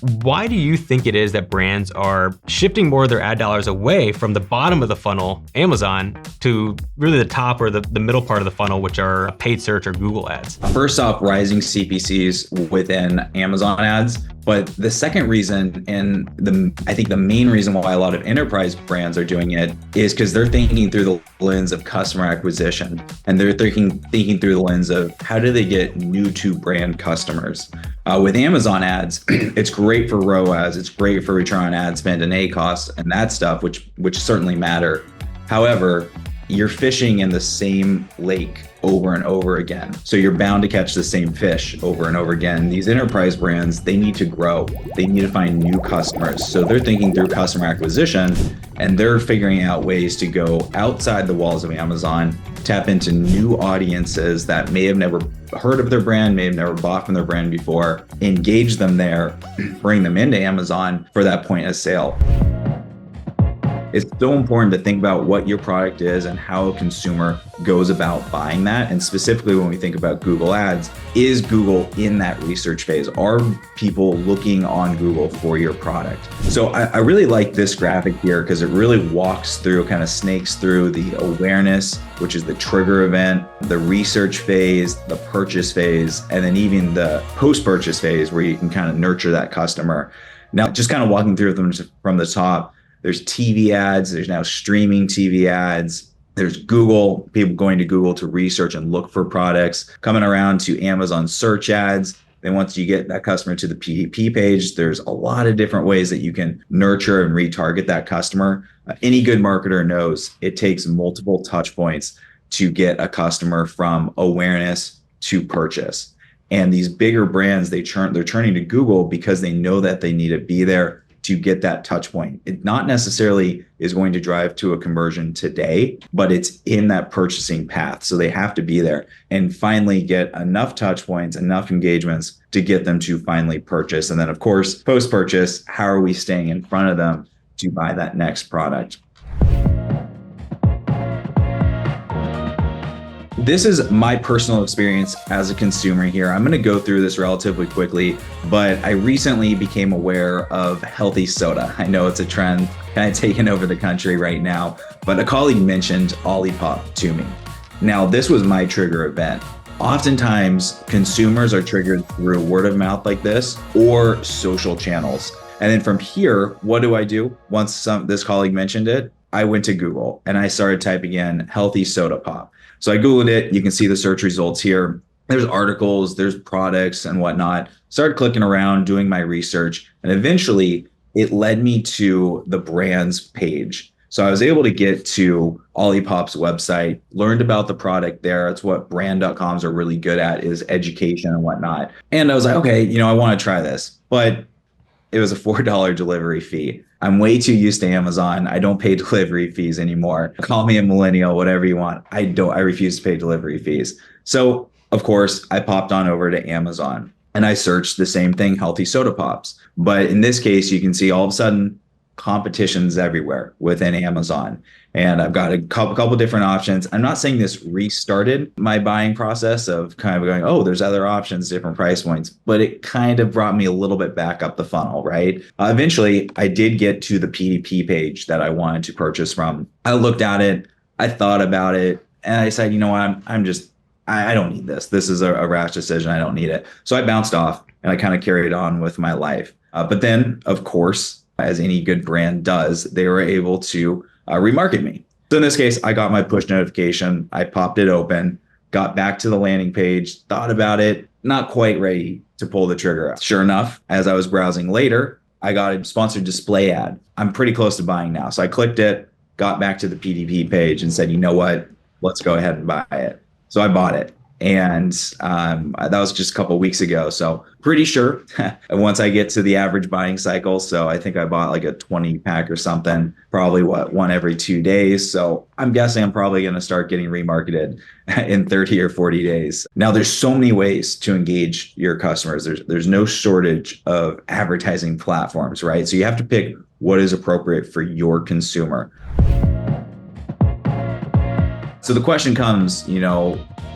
Why do you think it is that brands are shifting more of their ad dollars away from the bottom of the funnel, Amazon, to really the top or the middle part of the funnel, which are paid search or Google ads? First off, rising CPCs within Amazon ads. But the second reason, and I think the main reason why a lot of enterprise brands are doing it, is because they're thinking through the lens of customer acquisition. And they're thinking through the lens of how do they get new to brand customers. With Amazon ads, it's great for ROAS, it's great for return on ad spend and ACoS and that stuff, which certainly matter. However, you're fishing in the same lake over and over again. So you're bound to catch the same fish over and over again. These enterprise brands, they need to grow. They need to find new customers. So they're thinking through customer acquisition, and they're figuring out ways to go outside the walls of Amazon, tap into new audiences that may have never heard of their brand, may have never bought from their brand before, engage them there, bring them into Amazon for that point of sale. It's so important to think about what your product is and how a consumer goes about buying that. And specifically when we think about Google Ads, is Google in that research phase? Are people looking on Google for your product? So I really like this graphic here because it really walks through, kind of snakes through the awareness, which is the trigger event, the research phase, the purchase phase, and then even the post-purchase phase where you can kind of nurture that customer. Now, just kind of walking through them from the top, there's TV ads, there's now streaming TV ads, there's Google, people going to Google to research and look for products, coming around to Amazon search ads. Then once you get that customer to the PDP page, there's a lot of different ways that you can nurture and retarget that customer. Any good marketer knows it takes multiple touch points to get a customer from awareness to purchase. And these bigger brands, they're turning to Google because they know that they need to be there to get that touch point. It not necessarily is going to drive to a conversion today, but it's in that purchasing path. So they have to be there and finally get enough touch points, enough engagements to get them to finally purchase. And then of course, post-purchase, how are we staying in front of them to buy that next product? This is my personal experience as a consumer here. I'm going to go through this relatively quickly, but I recently became aware of healthy soda. I know it's a trend kind of taking over the country right now, but a colleague mentioned Olipop to me. Now, this was my trigger event. Oftentimes, consumers are triggered through word of mouth like this or social channels. And then from here, what do? Once this colleague mentioned it, I went to Google and I started typing in healthy soda pop. So I Googled it. You can see the search results here. There's articles, there's products and whatnot. Started clicking around, doing my research, and eventually it led me to the brand's page. So I was able to get to Olipop's website, learned about the product there. That's what brand.coms are really good at, is education and whatnot. And I was like, okay, I want to try this, but it was a $4 delivery fee. I'm way too used to Amazon. I don't pay delivery fees anymore. Call me a millennial, whatever you want. I refuse to pay delivery fees. So of course I popped on over to Amazon and I searched the same thing, healthy soda pops. But in this case, you can see all of a sudden competition's everywhere within Amazon. And I've got a couple different options. I'm not saying this restarted my buying process of kind of going, oh, there's other options, different price points, but it kind of brought me a little bit back up the funnel, right? Eventually, I did get to the PDP page that I wanted to purchase from. I looked at it, I thought about it, and I said, you know what, I don't need this. This is a rash decision. I don't need it. So I bounced off and I kind of carried on with my life. But then, of course, as any good brand does, they were able to remarket me. So in this case, I got my push notification. I popped it open, got back to the landing page, thought about it, not quite ready to pull the trigger. Sure enough, as I was browsing later, I got a sponsored display ad. I'm pretty close to buying now. So I clicked it, got back to the PDP page and said, you know what, let's go ahead and buy it. So I bought it. And that was just a couple of weeks ago. So pretty sure once I get to the average buying cycle, so I think I bought like a 20 pack or something, probably one every 2 days. So I'm guessing I'm probably going to start getting remarketed in 30 or 40 days. Now, there's so many ways to engage your customers. There's no shortage of advertising platforms, right? So you have to pick what is appropriate for your consumer. So the question comes,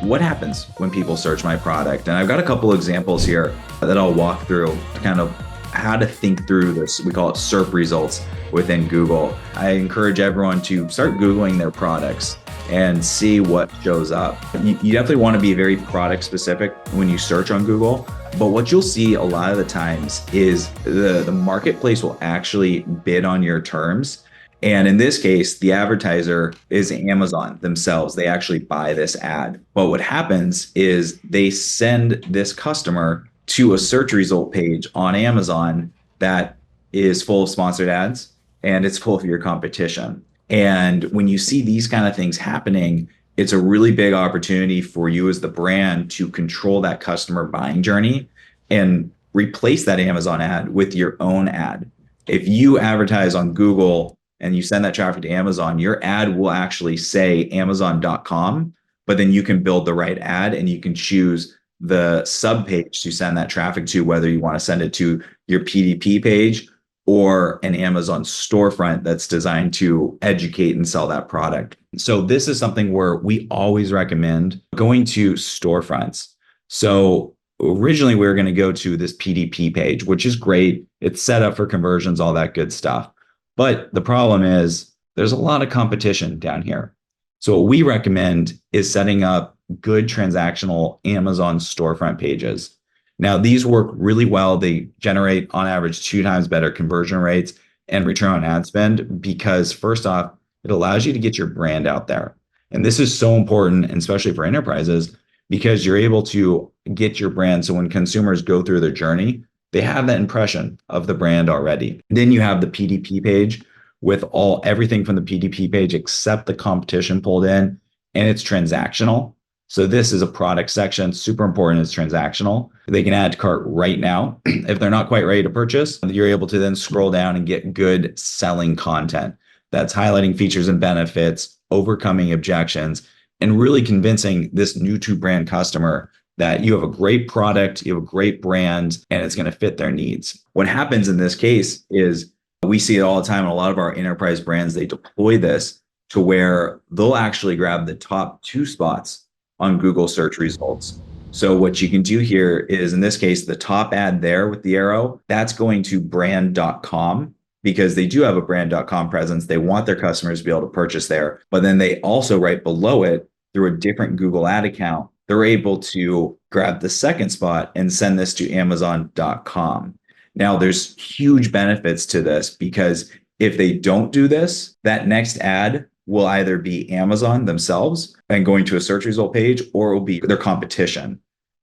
what happens when people search my product? And I've got a couple examples here that I'll walk through to kind of how to think through this. We call it SERP results within Google. I encourage everyone to start Googling their products and see what shows up. You definitely want to be very product specific when you search on Google. But what you'll see a lot of the times is the marketplace will actually bid on your terms. And in this case, the advertiser is Amazon themselves. They actually buy this ad. But what happens is they send this customer to a search result page on Amazon that is full of sponsored ads and it's full of your competition. And when you see these kind of things happening, it's a really big opportunity for you as the brand to control that customer buying journey and replace that Amazon ad with your own ad. If you advertise on Google and you send that traffic to Amazon, your ad will actually say Amazon.com, but then you can build the right ad and you can choose the sub page to send that traffic to, whether you want to send it to your PDP page or an Amazon storefront that's designed to educate and sell that product. So this is something where we always recommend going to storefronts. So originally we were going to go to this PDP page, which is great. It's set up for conversions, all that good stuff. But the problem is there's a lot of competition down here. So what we recommend is setting up good transactional Amazon storefront pages. Now, these work really well. They generate on average 2 times better conversion rates and return on ad spend because first off, it allows you to get your brand out there. And this is so important, and especially for enterprises, because you're able to get your brand. So when consumers go through their journey, they have that impression of the brand already. Then you have the PDP page with everything from the PDP page except the competition pulled in, and it's transactional. So this is a product section, super important, it's transactional. They can add to cart right now. If they're not quite ready to purchase, you're able to then scroll down and get good selling content that's highlighting features and benefits, overcoming objections, and really convincing this new to brand customer that you have a great product, you have a great brand, and it's going to fit their needs. What happens in this case is we see it all the time in a lot of our enterprise brands. They deploy this to where they'll actually grab the top 2 spots on Google search results. So what you can do here is, in this case, the top ad there with the arrow, that's going to brand.com because they do have a brand.com presence. They want their customers to be able to purchase there. But then they also, right below it, through a different Google ad account, they're able to grab the second spot and send this to Amazon.com. Now, there's huge benefits to this because if they don't do this, that next ad will either be Amazon themselves and going to a search result page, or it will be their competition.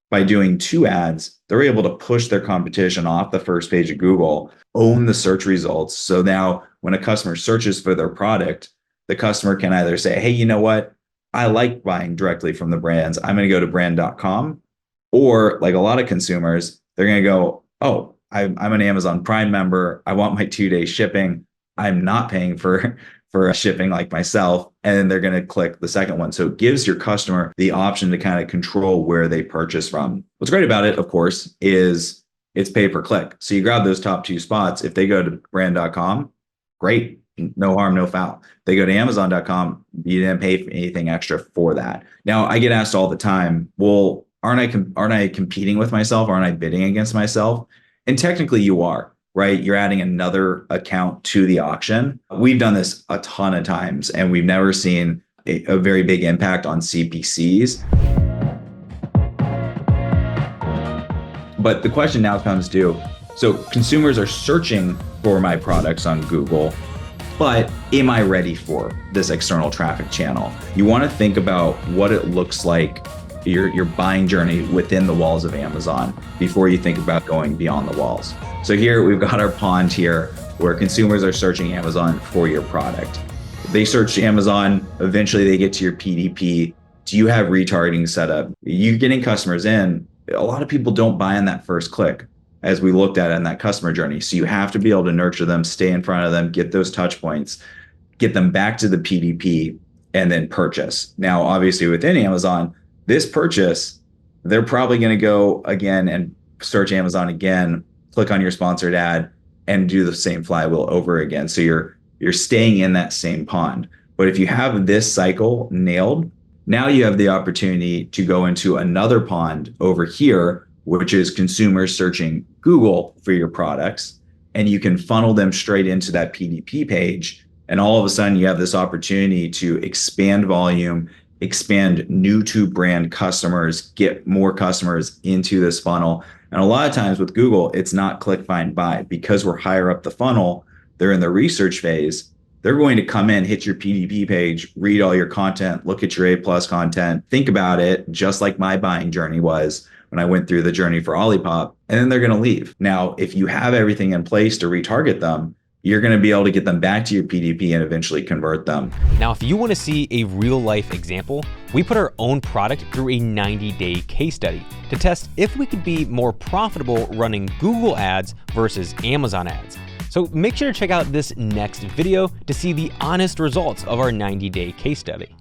By doing 2 ads, they're able to push their competition off the first page of Google, own the search results. So now when a customer searches for their product, the customer can either say, hey, you know what? I like buying directly from the brands. I'm going to go to brand.com. Or like a lot of consumers, they're going to go, oh, I'm an Amazon Prime member. I want my 2-day shipping. I'm not paying for shipping like myself. And then they're going to click the second one. So it gives your customer the option to kind of control where they purchase from. What's great about it, of course, is it's pay per click. So you grab those top 2 spots. If they go to brand.com, great. No harm, no foul. They go to Amazon.com, you didn't pay for anything extra for that. Now, I get asked all the time, well, aren't I competing with myself? Aren't I bidding against myself? And technically you are. Right? You're adding another account to the auction. We've done this a ton of times and we've never seen a very big impact on CPCs. But the question now comes to, so consumers are searching for my products on Google, but am I ready for this external traffic channel? You want to think about what it looks like, your buying journey within the walls of Amazon before you think about going beyond the walls. So here we've got our pond here where consumers are searching Amazon for your product. They search Amazon, eventually they get to your PDP. Do you have retargeting set up? You're getting customers in. A lot of people don't buy on that first click as we looked at in that customer journey. So you have to be able to nurture them, stay in front of them, get those touch points, get them back to the PDP and then purchase. Now, obviously within Amazon, this purchase, they're probably going to go again and search Amazon again, click on your sponsored ad and do the same flywheel over again. So you're staying in that same pond. But if you have this cycle nailed, now you have the opportunity to go into another pond over here which is consumers searching Google for your products, and you can funnel them straight into that PDP page. And all of a sudden you have this opportunity to expand volume, expand new to brand customers, get more customers into this funnel. And a lot of times with Google, it's not click, find, buy. Because we're higher up the funnel, they're in the research phase. They're going to come in, hit your PDP page, read all your content, look at your A+ content, think about it, just like my buying journey was when I went through the journey for Olipop, and then they're going to leave. Now, if you have everything in place to retarget them, you're going to be able to get them back to your PDP and eventually convert them. Now, if you want to see a real life example, we put our own product through a 90-day case study to test if we could be more profitable running Google ads versus Amazon ads. So make sure to check out this next video to see the honest results of our 90-day case study.